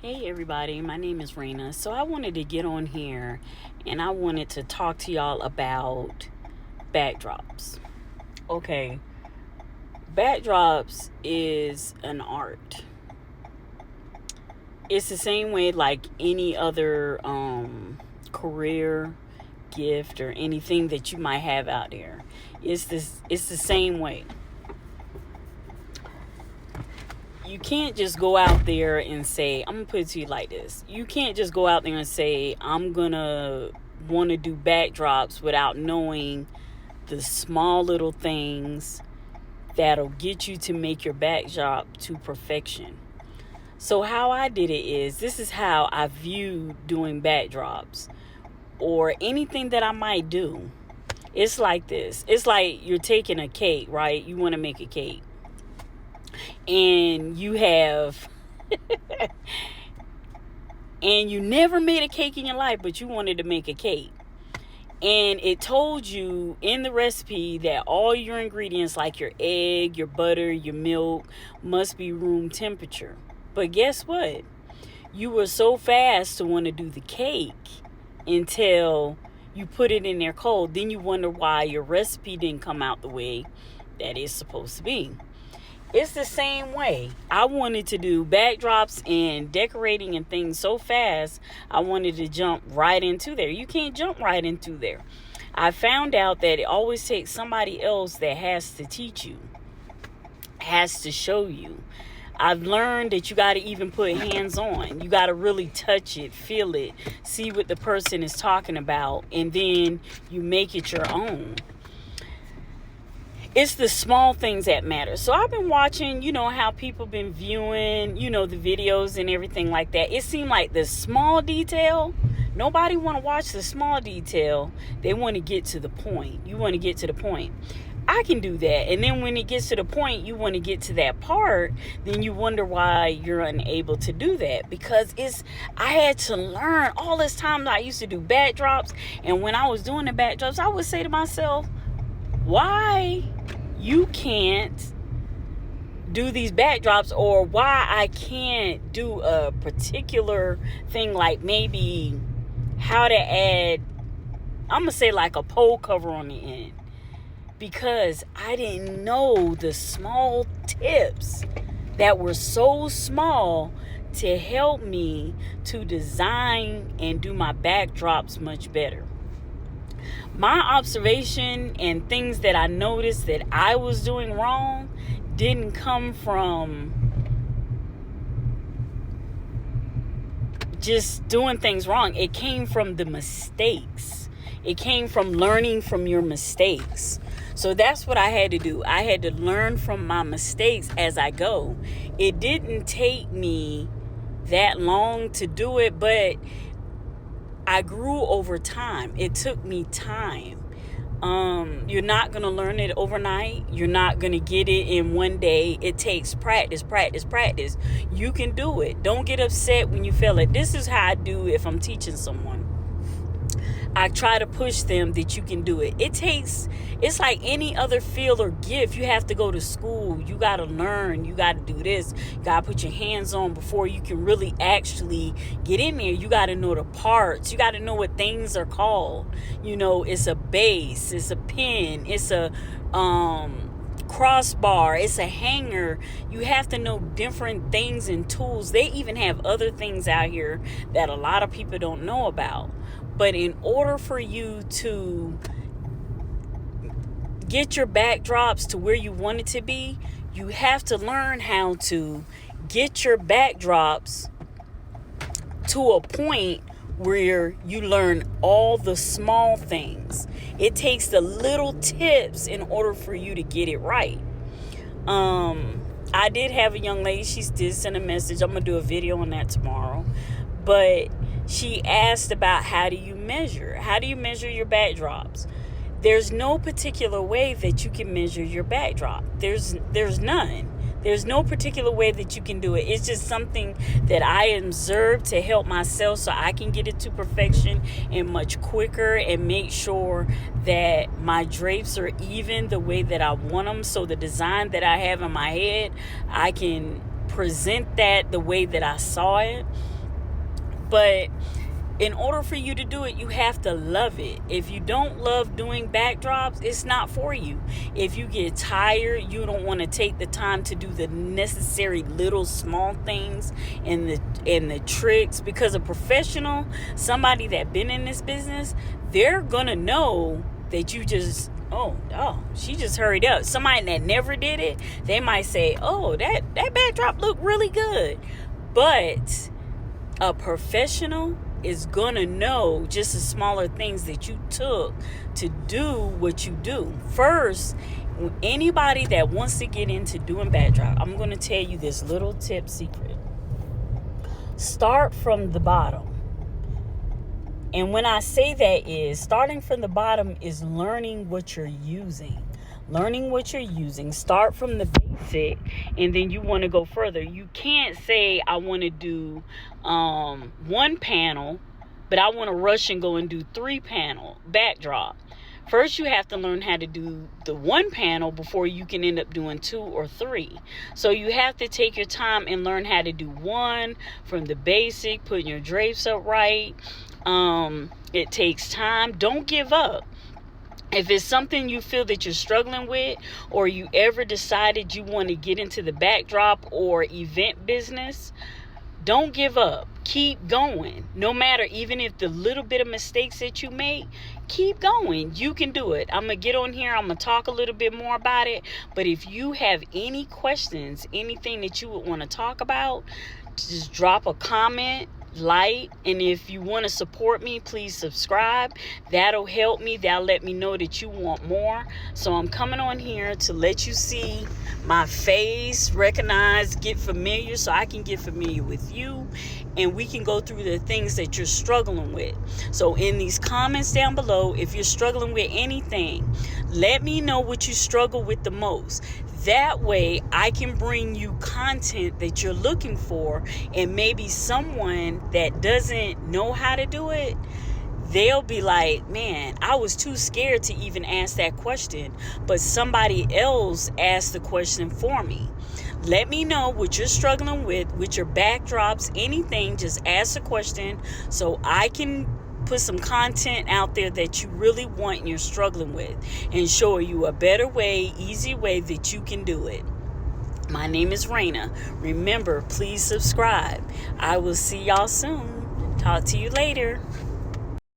Hey everybody, my name is Raina. So I wanted to get on here and I wanted to talk to y'all about backdrops. Okay, backdrops is an art. It's the same way like any other career, gift, or anything that you might have out there. It's the same way. You can't just go out there and say, I'm gonna put it to you like this. You can't just go out there and say, I'm gonna want to do backdrops without knowing the small little things that'll get you to make your backdrop to perfection. So how I did it is, this is how I view doing backdrops or anything that I might do. It's like this. It's like you're taking a cake, right? You want to make a cake and you have and you never made a cake in your life, but you wanted to make a cake, and it told you in the recipe that all your ingredients like your egg, your butter, your milk must be room temperature. But guess what? You were so fast to want to do the cake until you put it in there cold. Then you wonder why your recipe didn't come out the way that it's supposed to be. It's the same way. I wanted to do backdrops and decorating and things so fast, I wanted to jump right into there. You can't jump right into there. I found out that it always takes somebody else that has to teach you, has to show you. I've learned that you got to even put hands on. You got to really touch it, feel it, see what the person is talking about, and then you make it your own. It's the small things that matter. So I've been watching, how people been viewing, the videos and everything like that. It seemed like the small detail, nobody want to watch the small detail. They want to get to the point. You want to get to the point. I can do that. And then when it gets to the point, you want to get to that part, then you wonder why you're unable to do that. Because I had to learn all this time that I used to do backdrops. And when I was doing the backdrops, I would say to myself, why you can't do these backdrops, or why I can't do a particular thing, like maybe how to add, I'm gonna say like a pole cover on the end, because I didn't know the small tips that were so small to help me to design and do my backdrops much better. My observation and things that I noticed that I was doing wrong didn't come from just doing things wrong. It came from the mistakes. It came from learning from your mistakes. So that's what I had to do. I had to learn from my mistakes as I go. It didn't take me that long to do it, but I grew over time. It took me time. You're not going to learn it overnight. You're not going to get it in one day. It takes practice. You can do it. Don't get upset when you fail it. This is how I do if I'm teaching someone. I try to push them that you can do it. It's like any other field or gift. You have to go to school. You got to learn. You got to do this. You got to put your hands on before you can really actually get in there. You got to know the parts. You got to know what things are called. It's a base. It's a pin. It's a crossbar. It's a hanger. You have to know different things and tools. They even have other things out here that a lot of people don't know about. But in order for you to get your backdrops to where you want it to be, you have to learn how to get your backdrops to a point where you learn all the small things. It takes the little tips in order for you to get it right. I did have a young lady, she did send a message. I'm going to do a video on that tomorrow. But she asked about how do you measure your backdrops. There's no particular way that you can measure your backdrop. There's none. There's no particular way that you can do it. It's just something that I observed to help myself so I can get it to perfection and much quicker, and make sure that my drapes are even the way that I want them. So the design that I have in my head, I can present that the way that I saw it. But in order for you to do it, you have to love it. If you don't love doing backdrops, it's not for you. If you get tired, you don't want to take the time to do the necessary little small things and the tricks, because a professional, somebody that been in this business, they're gonna know that you just she just hurried up. Somebody that never did it, they might say, oh, that backdrop looked really good. But a professional is gonna know just the smaller things that you took to do what you do. First, anybody that wants to get into doing backdrop, I'm gonna tell you this little tip secret. Start from the bottom. And when I say that, is starting from the bottom is learning what you're using. Start from the basic, and then you want to go further. You can't say, I want to do one panel, but I want to rush and go and do 3-panel backdrop. First, you have to learn how to do the 1 panel before you can end up doing 2 or 3. So you have to take your time and learn how to do 1 from the basic, putting your drapes up right. It takes time. Don't give up. If it's something you feel that you're struggling with, or you ever decided you want to get into the backdrop or event business, don't give up. Keep going. No matter, even if the little bit of mistakes that you make, keep going. You can do it. I'm going to get on here. I'm going to talk a little bit more about it. But if you have any questions, anything that you would want to talk about, just drop a comment. And if you want to support me, please subscribe. That'll help me. That'll let me know that you want more. So I'm coming on here to let you see my face, recognize, get familiar, so I can get familiar with you, and we can go through the things that you're struggling with. So in these comments down below, if you're struggling with anything, let me know what you struggle with the most. That way I can bring you content that you're looking for, and maybe someone that doesn't know how to do it, they'll be like, man, I was too scared to even ask that question, but somebody else asked the question for me. Let me know what you're struggling with your backdrops, anything. Just ask a question so I can put some content out there that you really want and you're struggling with, and show you a better way, easy way that you can do it. My name is Raina. Remember, please subscribe. I will see y'all soon. Talk to you later.